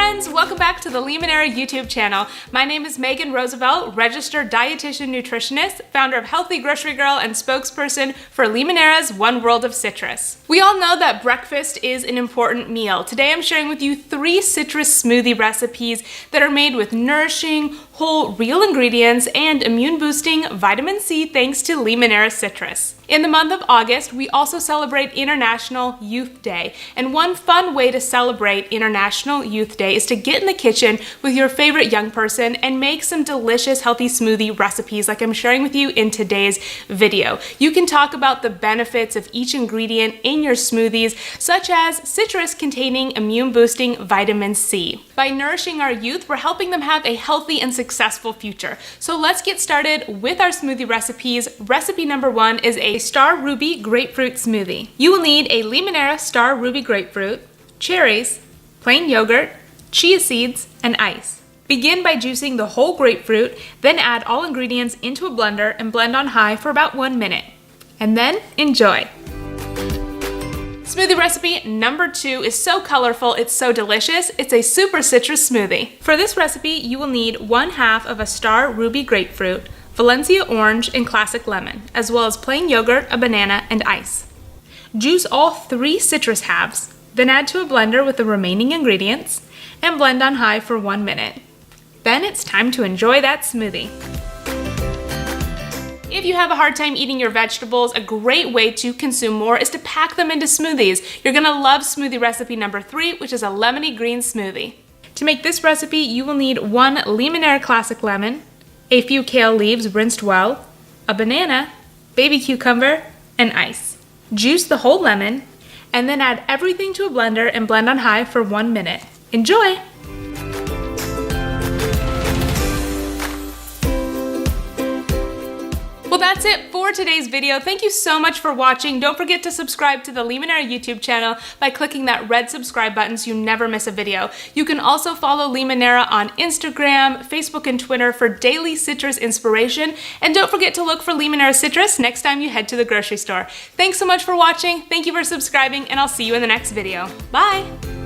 friends, welcome back to the Limoneira YouTube channel. My name is Megan Roosevelt, registered dietitian nutritionist, founder of Healthy Grocery Girl, and spokesperson for Limoneira's One World of Citrus. We all know that breakfast is an important meal. Today I'm sharing with you 3 citrus smoothie recipes that are made with nourishing, whole, real ingredients and immune-boosting vitamin C thanks to Limoneira Citrus. In the month of August, we also celebrate International Youth Day, and one fun way to celebrate International Youth Day is to get in the kitchen with your favorite young person and make some delicious healthy smoothie recipes like I'm sharing with you in today's video. You can talk about the benefits of each ingredient in your smoothies, such as citrus containing immune-boosting vitamin C. By nourishing our youth, we're helping them have a healthy and successful future. So let's get started with our smoothie recipes. Recipe number 1 is a Star Ruby Grapefruit Smoothie. You will need a Limoneira Star Ruby Grapefruit, cherries, plain yogurt, chia seeds, and ice. Begin by juicing the whole grapefruit, then add all ingredients into a blender and blend on high for about 1 minute. And then enjoy. Smoothie recipe number 2 is so colorful, it's so delicious. It's a super citrus smoothie. For this recipe, you will need 1/2 of a Star Ruby Grapefruit, Valencia orange, and classic lemon, as well as plain yogurt, a banana, and ice. Juice all 3 citrus halves, then add to a blender with the remaining ingredients, and blend on high for 1 minute. Then it's time to enjoy that smoothie. If you have a hard time eating your vegetables, a great way to consume more is to pack them into smoothies. You're gonna love smoothie recipe number 3, which is a Lemony Green smoothie. To make this recipe, you will need 1 Limoneira classic lemon, a few kale leaves rinsed well, a banana, baby cucumber, and ice. Juice the whole lemon, and then add everything to a blender and blend on high for 1 minute. Enjoy! Well, that's it for today's video. Thank you so much for watching. Don't forget to subscribe to the Limoneira YouTube channel by clicking that red subscribe button so you never miss a video. You can also follow Limoneira on Instagram, Facebook, and Twitter for daily citrus inspiration. And don't forget to look for Limoneira Citrus next time you head to the grocery store. Thanks so much for watching. Thank you for subscribing, and I'll see you in the next video. Bye!